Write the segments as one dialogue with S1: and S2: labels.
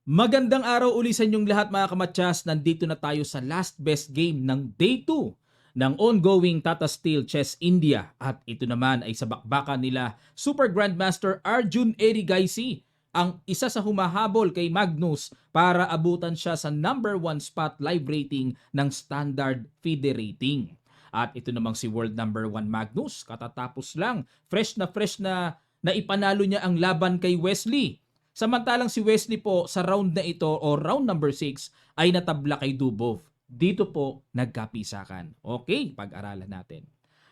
S1: Magandang araw uli sa inyong lahat mga kamatyas. Nandito na tayo sa last best game ng Day 2 ng ongoing Tata Steel Chess India. At ito naman ay sa bakbakan nila Super Grandmaster Arjun Erigaisi, ang isa sa humahabol kay Magnus para abutan siya sa number 1 spot live rating ng Standard FIDE rating. At ito namang si world number 1 Magnus, katatapos lang, fresh na naipanalo niya ang laban kay Wesley. Samantalang si Wesley po sa round na ito o round number 6 ay natabla kay Dubov. Dito po nagkapisakan. Okay, pag-aralan natin.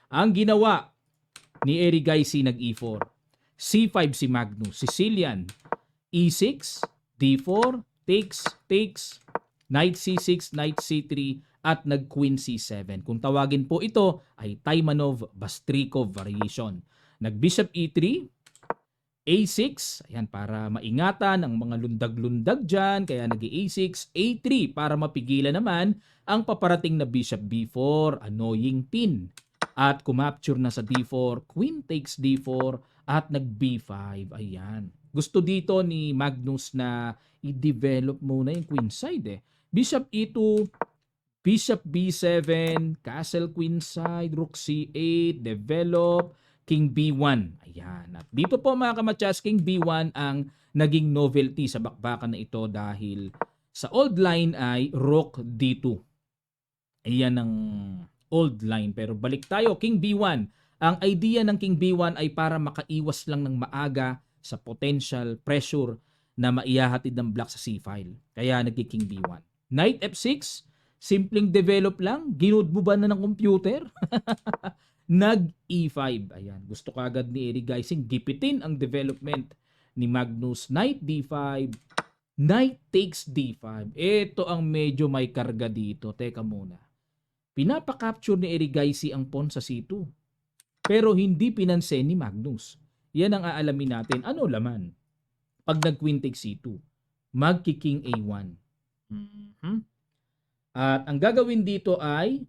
S1: Ang ginawa ni Erigaisi nag-E4. C5 si Magnus. Sicilian. E6, D4, takes, Knight C6, Knight C3, at nag-Queen C7. Kung tawagin po ito ay Taimanov-Bastrikov variation. Nag-Bishop E3, A6, ayan, para maingatan ang mga lundag-lundag dyan, kaya nag-A6, A3 para mapigilan naman ang paparating na Bishop B4, annoying pin. At kumapture na sa D4, Queen takes D4 at nag-B5, ayan. Gusto dito ni Magnus na i-develop muna yung queen side eh. Bishop E2, Bishop B7, Castle Queen side, Rook C8, develop, King B1. Ayan. At dito po mga kamatyas, King B1 ang naging novelty sa bakbakan na ito dahil sa old line ay Rook D2. Ayan ang old line. Pero balik tayo, King B1. Ang idea ng King B1 ay para makaiwas lang ng maaga sa potential pressure na maihahatid ng black sa C-file. Kaya nagki-King B1. Knight F6, simpleng develop lang, ginudbuban na ng computer. Nag-E5. Ayan, gusto kagad ni Erigaising gipitin ang development ni Magnus. Knight D5, Knight takes D5. Ito ang medyo may karga dito. Teka muna. Pinapakapture ni Erigaisi ang pawn sa C2. Pero hindi pinansin ni Magnus. Yan ang aalamin natin. Ano laman? Pag nag-Queen takes C2, magki-King A1. At ang gagawin dito ay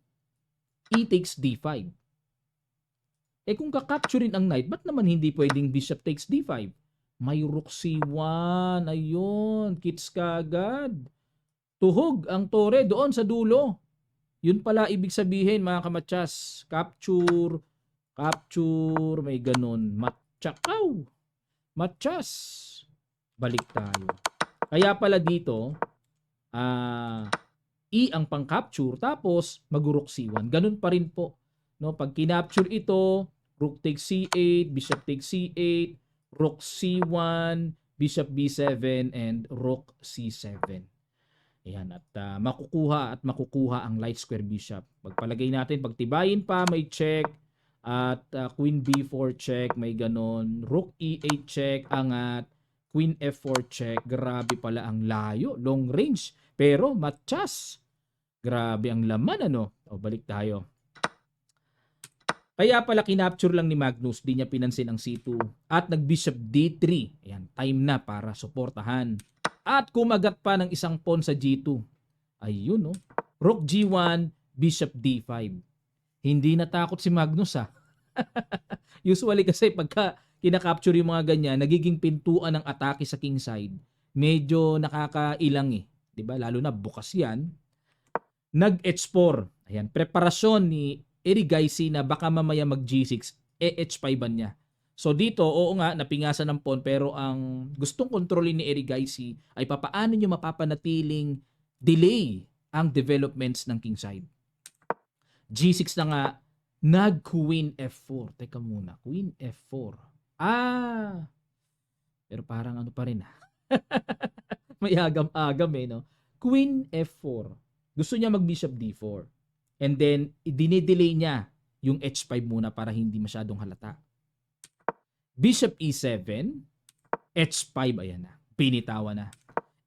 S1: E takes D5. Eh kung kakapturein ang knight, ba't naman hindi pwedeng bishop takes D5? May rook C1. Ayun, kits kagad. Tuhog ang tore doon sa dulo. Yun pala ibig sabihin mga kamatyas. Capture, may ganun. Matchakaw. Matchas. Balik tayo. Kaya pala dito, E ang pang-capture, tapos mag-rook C1. Ganun pa rin po. No, pag kinapture ito, rook takes C8, bishop takes C8, rook C1, bishop B7, and rook C7. Ayan, at makukuha ang light square bishop. Pagpalagay natin, pagtibayin pa, may check, at queen B4 check, may ganon, rook E8 check, angat, queen F4 check. Grabe pala ang layo, long range, pero matchas. Grabe ang laman, ano? O, balik tayo. Kaya pala kinapture lang ni Magnus, di niya pinansin ang C2 at nag-bishop D3. Ayan, time na para suportahan. At kumagat pa ng isang pawn sa G2. Ayun, no? Rook G1, bishop D5. Hindi natakot si Magnus, ha? Usually kasi pagka kinakapture yung mga ganyan, nagiging pintuan ng atake sa king side. Medyo nakakailang eh. 'Di ba? Lalo na bukas yan. Nag-H4. Ayan, preparasyon ni Erigaisi na baka mamaya mag-G6, H5 niya. So dito, oo nga, napingasan ng pawn, pero ang gustong kontrolin ni Erigaisi ay papaano nyo mapapanatiling delay ang developments ng king side. G6 na nga, nag-Queen F4. Teka muna, Queen F4. Pero parang ano pa rin ha. May agam-agam eh, no? Queen F4. Gusto niya mag-Bishop D4. And then, dinidelay niya yung H5 muna para hindi masyadong halata. Bishop E7, H5, ayan na. Pinitawan na.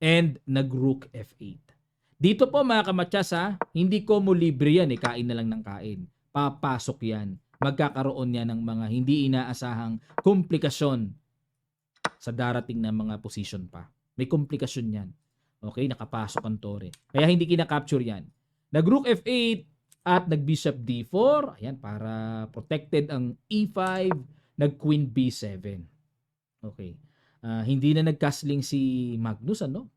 S1: And nag-Rook F8. Dito po mga kamatyas ha, hindi ko mo libre yan eh, kain na lang ng kain. Papasok yan. Magkakaroon yan ng mga hindi inaasahang komplikasyon sa darating na mga position pa. May komplikasyon yan. Okay, nakapasok ang tore. Kaya hindi kinakapture yan. Nag-Rook F8, at nag-Bishop D4. Ayan, para protected ang E5. Nag-Queen B7. Okay. Hindi na nag-castling si Magnus, ano?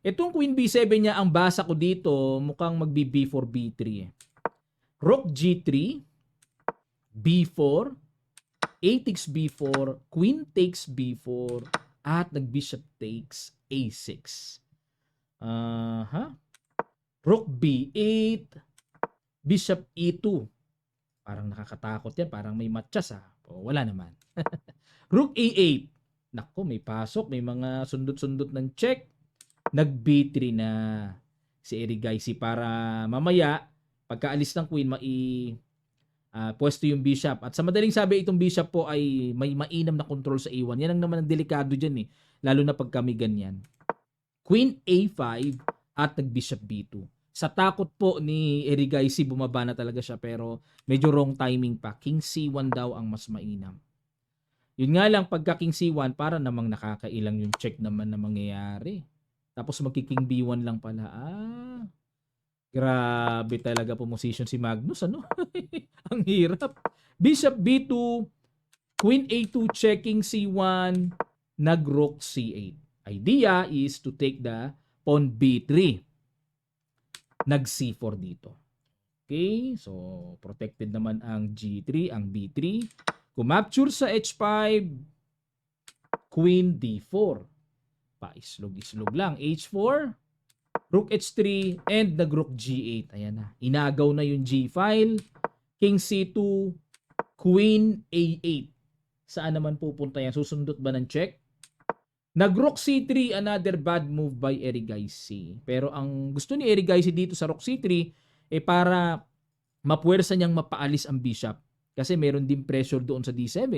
S1: Itong Queen B7 niya, ang basa ko dito, mukhang magbi-B4, B3 eh. Rook G3, B4, A takes B4, Queen takes B4, at nag-Bishop takes A6. Rook B8, Bishop E2. Parang nakakatakot yan, parang may matchas wala naman. Rook A8. Nako, may pasok, may mga sundot-sundot ng check. Nag-B3 na si Erigaisi para mamaya, pagkaalis ng Queen, pwesto yung Bishop. At sa madaling sabi, itong Bishop po ay may mainam na control sa A1. Yan ang naman ang delikado dyan lalo na pag kami ganyan. Queen A5 at nag-Bishop B2. Sa takot po ni Erigaisi, bumaba na talaga siya pero medyo wrong timing pa. King C1 daw ang mas mainam. Yun nga lang, pagka King C1, para namang nakakailang yung check naman na mangyayari. Tapos magki-King B1 lang pala. Grabe talaga po position si Magnus, ano? Ang hirap. Bishop B2, Queen A2 checking C1, nag-Rook C8. Idea is to take the pawn B3. Nag-C4 dito. Okay, so protected naman ang G3, ang B3. Kumapture sa H5, Queen D4. Paislog-islog lang. H4, Rook H3, and nag-Rook G8. Ayan na. Inagaw na yung G file. King C2, Queen A8. Saan naman pupunta yan? Susundot ba ng check? Nag-Rook C3, another bad move by Erigaisi. Pero ang gusto ni Erigaisi dito sa Rook C3 para mapuwersa niyang mapaalis ang Bishop. Kasi meron din pressure doon sa D7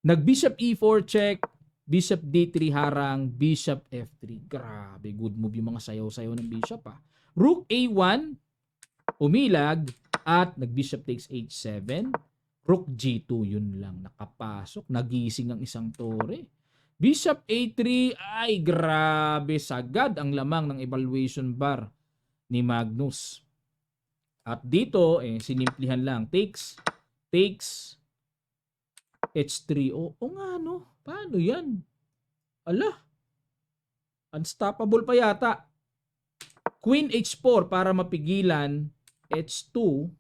S1: Nag-Bishop E4 check, Bishop D3 harang, Bishop F3. Grabe, good move yung mga sayaw-sayaw ng Bishop Rook A1, umilag, at nag-Bishop takes H7. Rook G2, yun lang. Nakapasok, nagising ang isang tore. Bishop A3, ay grabe, sagad ang lamang ng evaluation bar ni Magnus. At dito, sinimplihan lang. Takes, H3. O nga, no? Paano yan? Ala, unstoppable pa yata. Queen H4 para mapigilan. H2.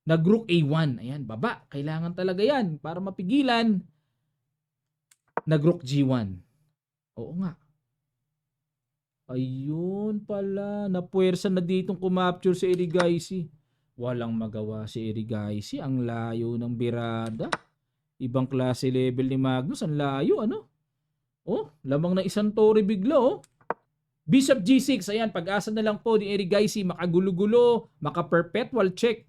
S1: Nag-Rook A1. Ayan, baba. Kailangan talaga yan para mapigilan. Nag-Rook G1. Oo nga. Ayun pala. Napuwersa na ditong kumapture si Erigaisi. Walang magawa si Erigaisi. Ang layo ng birada. Ibang klase level ni Magnus. Ang layo, ano? Lamang na isang tore bigla, Bishop G6. Ayan, pag-asa na lang po ni Erigaisi. Makagulo-gulo. Maka-perpetual check.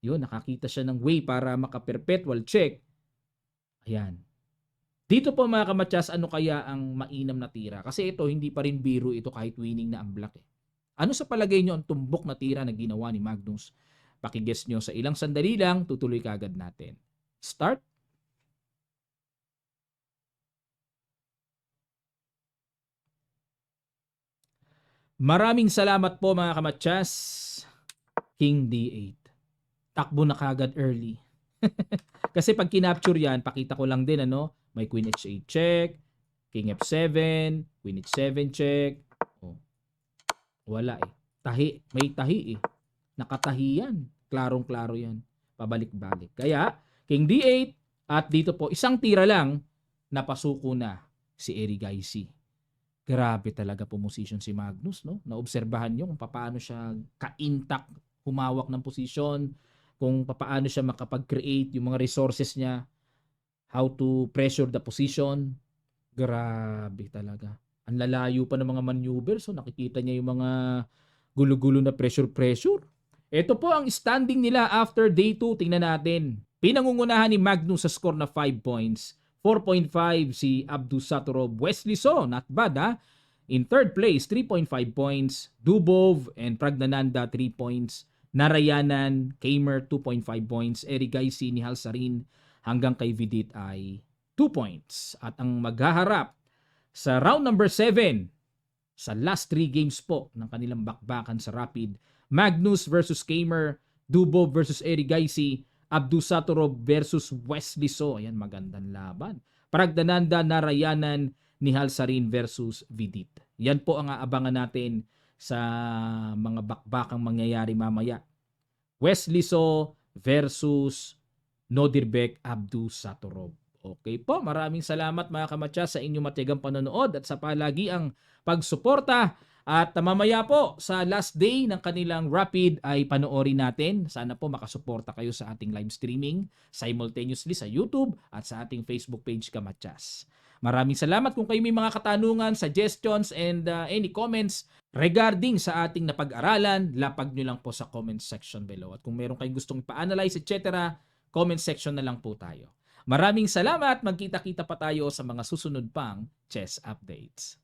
S1: Yun, nakakita siya ng way para maka-perpetual check. Ayan. Dito po mga kamatyas, ano kaya ang mainam na tira? Kasi ito, hindi pa rin biro ito kahit winning na ang black Ano sa palagay nyo ang tumbok na tira na ginawa ni Magnus? Pakiguess nyo sa ilang sandali lang, tutuloy kagad natin. Start. Maraming salamat po mga kamatyas. King D8. Takbo na kagad early. Kasi pag kinapture yan, pakita ko lang din may Queen H8 check, King F7, Queen H7 check. Wala Tahi, may tahi Nakatahi yan. Klarong-klaro yan. Pabalik-balik. Kaya, King D8 at dito po, isang tira lang, napasuko na si Erigaisi. Grabe talaga po position si Magnus, no? Naobserbahan nyo kung paano siya ka-intact humawak ng posisyon, kung paano siya makapag-create yung mga resources niya, how to pressure the position. Grabe talaga. Ang lalayo pa ng mga maneuver. So nakikita niya yung mga gulo-gulo na pressure. Ito po ang standing nila after day 2. Tingnan natin. Pinangungunahan ni Magnus sa score na 5 points. 4.5 si Abdusattorov. Wesley So, not bad In third place, 3.5 points. Dubov and Pragnananda, 3 points. Narayanan, Kamer, 2.5 points. Erigaisi, Nihal Sarin, hanggang kay Vidit ay 2 points. At ang maghaharap sa round number 7, sa last 3 games po ng kanilang bakbakan sa Rapid, Magnus versus Kamer, Dubov versus Erigaisi, Abdusattorov versus Wesley So. Ayan, magandang laban. Pragnananda, Narayanan, Nihal Sarin versus Vidit. Yan po ang aabangan natin sa mga bakbakang mangyayari mamaya. Wesley So versus Nodirbek Abdusatorov. Okay po, maraming salamat mga kamatya sa inyong matiyagang panonood at sa palagiang pagsuporta. At mamaya po sa last day ng kanilang Rapid ay panoorin natin. Sana po makasuporta kayo sa ating live streaming simultaneously sa YouTube at sa ating Facebook page Kamatyas. Maraming salamat. Kung kayo may mga katanungan, suggestions, and any comments regarding sa ating napag-aralan, lapag nyo lang po sa comment section below. At kung meron kayong gustong pa-analyze, etc., comment section na lang po tayo. Maraming salamat. Magkita-kita pa tayo sa mga susunod pang chess updates.